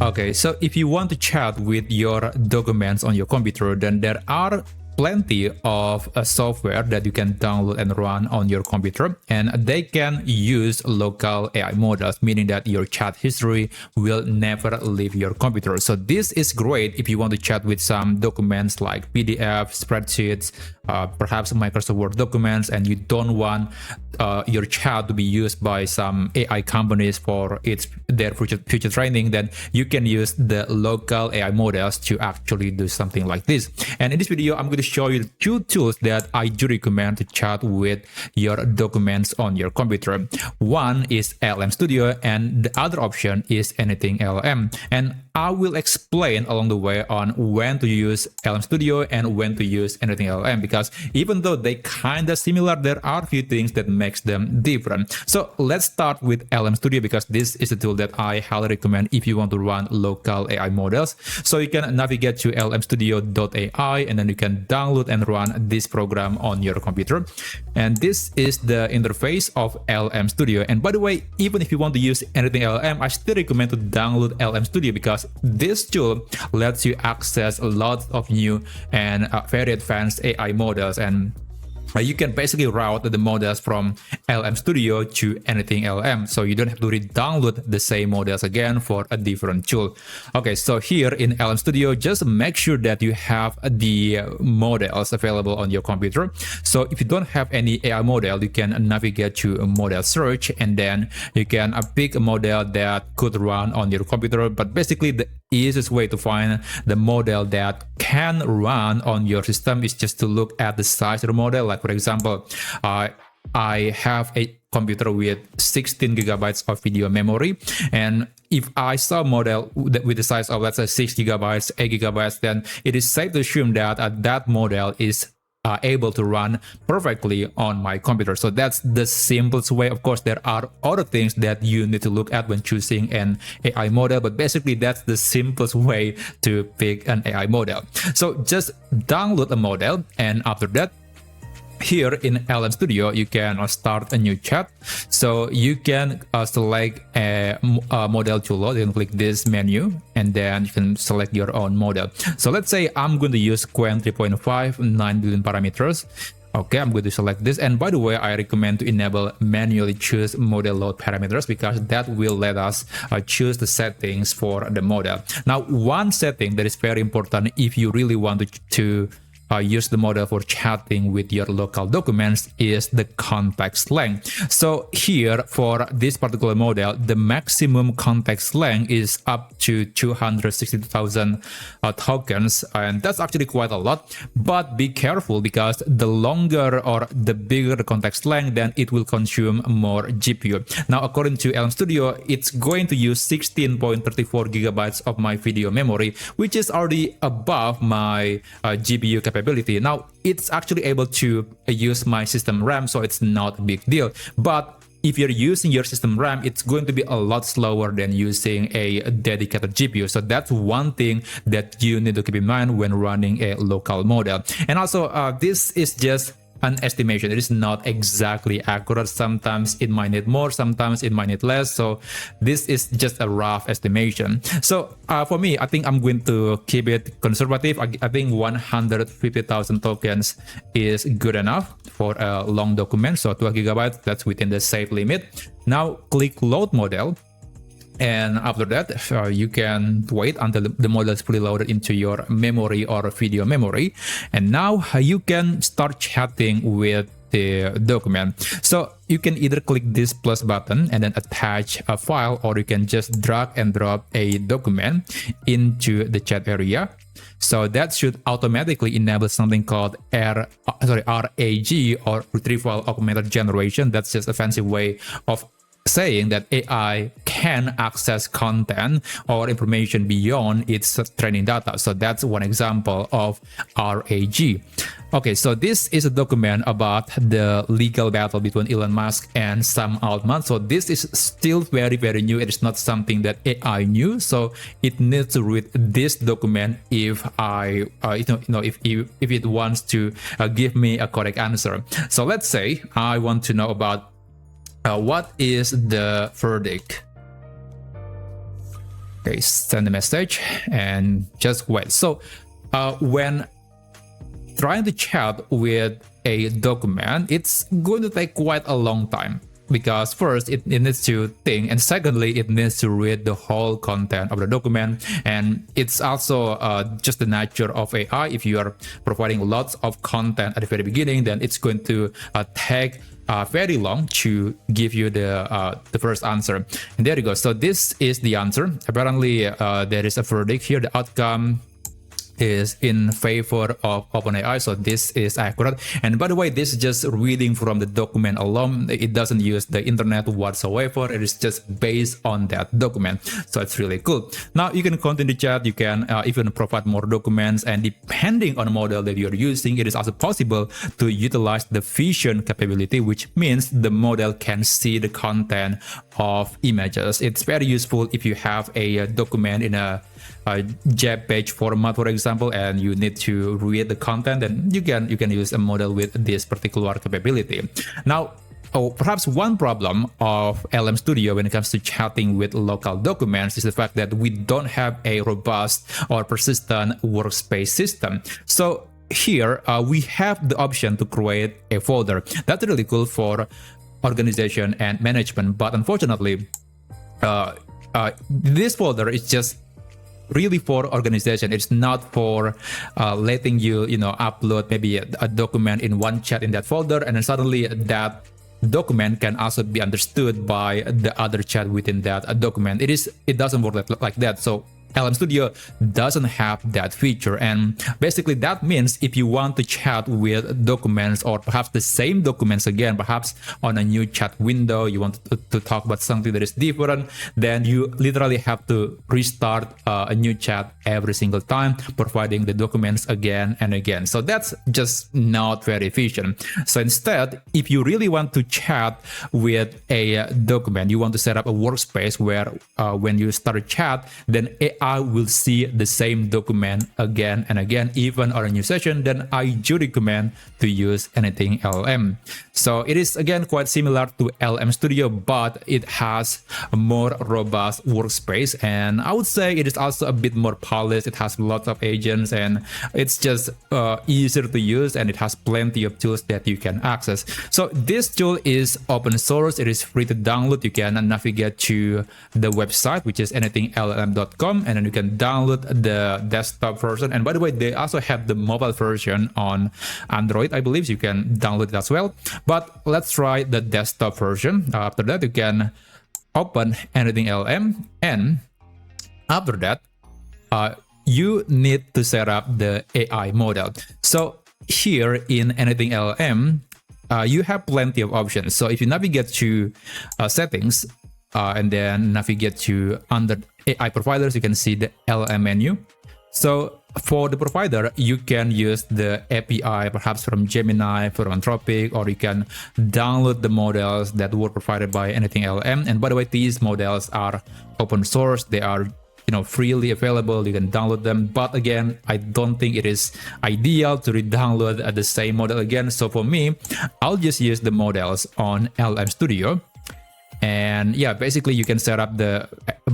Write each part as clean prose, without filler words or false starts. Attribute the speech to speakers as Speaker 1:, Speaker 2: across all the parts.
Speaker 1: Okay, so if you want to chat with your documents on your computer, then there are plenty of software that you can download and run on your computer, and they can use local AI models, meaning that your chat history will never leave your computer. So this is great if you want to chat with some documents like PDF, spreadsheets, perhaps Microsoft Word documents, and you don't want your chat to be used by some AI companies for their future training. Then you can use the local AI models to actually do something like this. And in this video, I'm going to show you two tools that I do recommend to chat with your documents on your computer. One is LM Studio, and the other option is AnythingLLM. And I will explain along the way on when to use LM Studio and when to use AnythingLLM, because even though they kind of similar, there are a few things that makes them different. So let's start with LM Studio, because this is a tool that I highly recommend if you want to run local AI models. So you can navigate to lmstudio.ai, and then you can download and run this program on your computer. And this is the interface of LM Studio. And by the way, even if you want to use AnythingLLM, I still recommend to download LM Studio, because this tool lets you access lots of new and very advanced AI models, and you can basically route the models from LM Studio to AnythingLLM, so you don't have to re-download the same models again for a different tool. Okay, so here in LM Studio, just make sure that you have the models available on your computer. So if you don't have any AI model, you can navigate to a model search, and then you can pick a model that could run on your computer. But basically, the easiest way to find the model that can run on your system is just to look at the size of the model. Like for example, I have a computer with 16 gigabytes of video memory, and if I saw a model with the size of, let's say, 6 gigabytes, 8 gigabytes, then it is safe to assume that that model is able to run perfectly on my computer. So that's the simplest way. Of course, there are other things that you need to look at when choosing an AI model, but basically that's the simplest way to pick an AI model. So just download a model, and after that, here in LM Studio, you can start a new chat. So you can select a model to load. You can click this menu, and then you can select your own model. So let's say I'm going to use Qwen 3.5, 9 billion parameters. Okay, I'm going to select this. And by the way, I recommend to enable manually choose model load parameters, because that will let us choose the settings for the model. Now, one setting that is very important if you really want to use the model for chatting with your local documents is the context length. So here for this particular model, the maximum context length is up to 262,000 tokens, and that's actually quite a lot. But be careful, because the longer or the bigger the context length, then it will consume more GPU. Now, according to LM Studio, it's going to use 16.34 gigabytes of my video memory, which is already above my GPU capacity. Now, it's actually able to use my system RAM, so it's not a big deal. But if you're using your system RAM, it's going to be a lot slower than using a dedicated GPU. So that's one thing that you need to keep in mind when running a local model. And also, this is just an estimation. It is not exactly accurate. Sometimes it might need more, sometimes it might need less. So this is just a rough estimation. So for me, I think I'm going to keep it conservative. I think 150,000 tokens is good enough for a long document. So 12 gigabytes, that's within the safe limit. Now click load model. And after that, you can wait until the model is fully loaded into your memory or video memory. And now you can start chatting with the document. So you can either click this plus button and then attach a file, or you can just drag and drop a document into the chat area. So that should automatically enable something called RAG, or Retrieval Augmented Generation. That's just a fancy way of saying that AI can access content or information beyond its training data. So that's one example of RAG. Okay, so this is a document about the legal battle between Elon Musk and Sam Altman. So this is still very, very new. It is not something that AI knew. So it needs to read this document if if it wants to give me a correct answer. So let's say I want to know about what is the verdict? Okay, send a message and just wait. So when trying to chat with a document, it's going to take quite a long time, because first it needs to think, and secondly it needs to read the whole content of the document. And it's also just the nature of AI. If you are providing lots of content at the very beginning, then it's going to take very long to give you the first answer. And there you go. So this is the answer. Apparently there is a verdict here. The outcome is in favor of OpenAI, so this is accurate. And by the way, this is just reading from the document alone. It doesn't use the internet whatsoever. It is just based on that document, so it's really cool. Now you can continue to chat. You can even provide more documents, and depending on the model that you're using, it is also possible to utilize the vision capability, which means the model can see the content of images. It's very useful if you have a document in a JPEG format, for example, and you need to read the content, then you can use a model with this particular capability. Now, perhaps one problem of LM Studio when it comes to chatting with local documents is the fact that we don't have a robust or persistent workspace system. So here we have the option to create a folder. That's really cool for organization and management, but unfortunately this folder is just really for organization. It's not for letting you upload maybe a document in one chat in that folder, and then suddenly that document can also be understood by the other chat within that document. It doesn't work like that. So LM Studio doesn't have that feature, and basically that means if you want to chat with documents, or perhaps the same documents again, perhaps on a new chat window, you want to talk about something that is different, then you literally have to restart a new chat every single time, providing the documents again and again. So that's just not very efficient. So instead, if you really want to chat with a document, you want to set up a workspace where when you start a chat, then AI will see the same document again and again, even on a new session, then I do recommend to use AnythingLLM. So it is again quite similar to LM Studio, but it has a more robust workspace, and I would say it is also a bit more polished. It has lots of agents, and it's just easier to use, and it has plenty of tools that you can access. So this tool is open source. It is free to download. You can navigate to the website, which is AnythingLLM.com, and then you can download the desktop version. And by the way, they also have the mobile version on Android, I believe. So you can download it as well. But let's try the desktop version. After that, you can open AnythingLLM, and after that, you need to set up the AI model. So here in AnythingLLM, you have plenty of options. So if you navigate to settings, and then navigate to under AI providers, you can see the LM menu. So for the provider, you can use the API perhaps from Gemini, from Anthropic, or you can download the models that were provided by AnythingLLM. And by the way, these models are open source. They are freely available. You can download them. But again, I don't think it is ideal to re-download the same model again. So for me, I'll just use the models on LM Studio. And yeah, basically you can set up the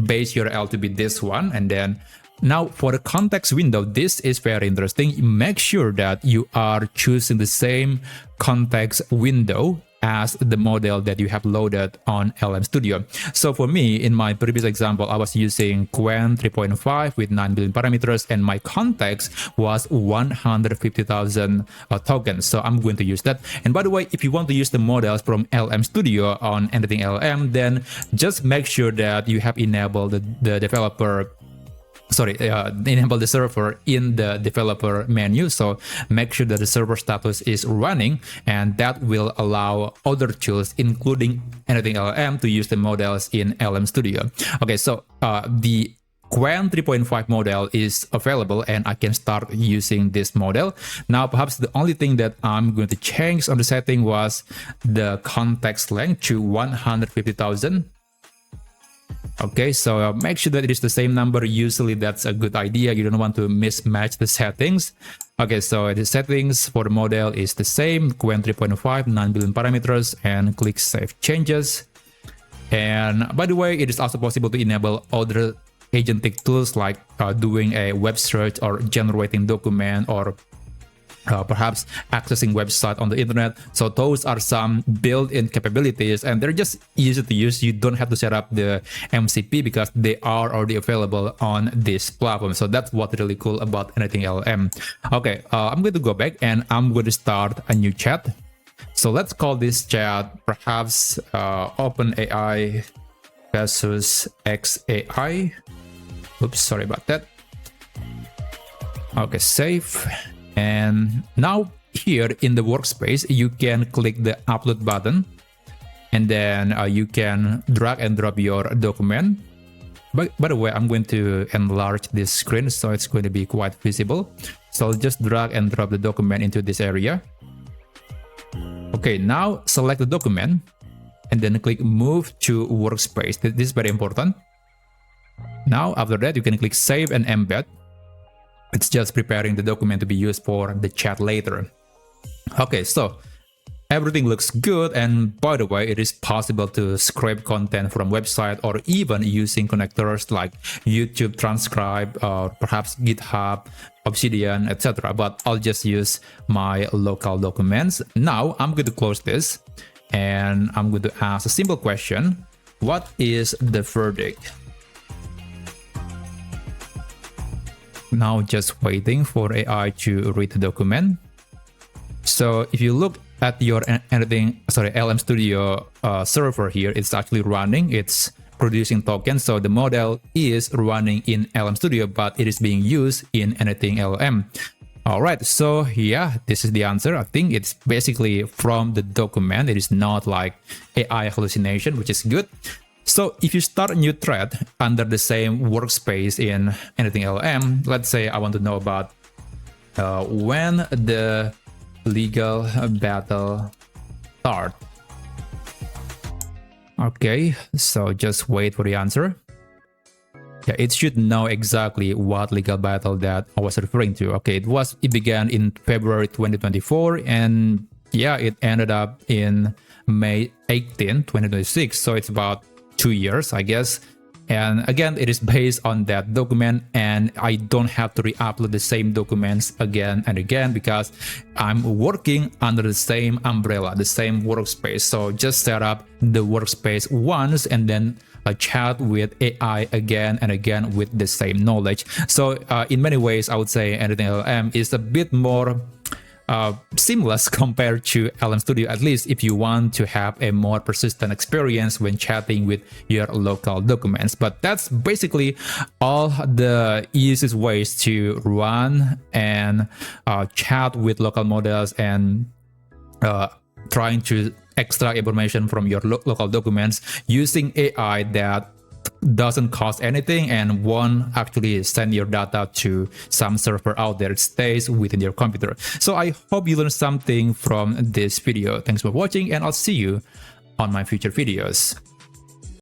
Speaker 1: base URL to be this one. And then now for the context window, this is very interesting. Make sure that you are choosing the same context window as the model that you have loaded on LM Studio. So for me, in my previous example, I was using Qwen 3.5 with 9 billion parameters, and my context was 150,000 tokens. So I'm going to use that. And by the way, if you want to use the models from LM Studio on AnythingLLM, then just make sure that you have enabled the developer enable the server in the developer menu. So make sure that the server status is running, and that will allow other tools, including AnythingLLM, to use the models in LM Studio. Okay, so the Qwen 3.5 model is available, and I can start using this model. Now, perhaps the only thing that I'm going to change on the setting was the context length to 150,000. Okay, so make sure that it is the same number. Usually that's a good idea. You don't want to mismatch the settings. Okay, so the settings for the model is the same, Qwen 3.5, 9 billion parameters, and click Save Changes. And by the way, it is also possible to enable other agentic tools like doing a web search or generating document or perhaps accessing website on the internet. So those are some built-in capabilities and they're just easy to use. You don't have to set up the MCP because they are already available on this platform. So that's what's really cool about AnythingLLM. Okay, I'm going to go back and I'm going to start a new chat. So let's call this chat perhaps OpenAI versus XAI. Oops, sorry about that. Okay, save. And now here in the workspace, you can click the upload button and then you can drag and drop your document. By the way, I'm going to enlarge this screen so it's going to be quite visible. So I'll just drag and drop the document into this area. Okay, now select the document and then click move to workspace. This is very important. Now after that, you can click save and embed. It's just preparing the document to be used for the chat later. Okay, so everything looks good. And by the way, it is possible to scrape content from website or even using connectors like YouTube Transcribe or perhaps GitHub, Obsidian, etc. But I'll just use my local documents. Now I'm going to close this and I'm going to ask a simple question. What is the verdict? Now just waiting for AI to read the document. So if you look at your LM Studio server here, it's actually running, it's producing tokens. So the model is running in LM Studio, but it is being used in AnythingLLM. All right, so yeah, this is the answer. I think it's basically from the document. It is not like AI hallucination, which is good. So if you start a new thread under the same workspace in AnythingLLM, let's say I want to know about when the legal battle start. Okay, so just wait for the answer. Yeah, it should know exactly what legal battle that I was referring to. Okay, it began in February 2024 and yeah, it ended up in May 18, 2026. So it's about 2 years, I guess. And again, it is based on that document and I don't have to re-upload the same documents again and again because I'm working under the same umbrella, the same workspace. So just set up the workspace once and then chat with AI again and again with the same knowledge. So in many ways, I would say AnythingLLM is a bit more seamless compared to LM Studio, at least if you want to have a more persistent experience when chatting with your local documents. But that's basically all the easiest ways to run and chat with local models and trying to extract information from your local documents using AI that doesn't cost anything and won't actually send your data to some server out there. It stays within your computer. So I hope you learned something from this video. Thanks for watching and I'll see you on my future videos.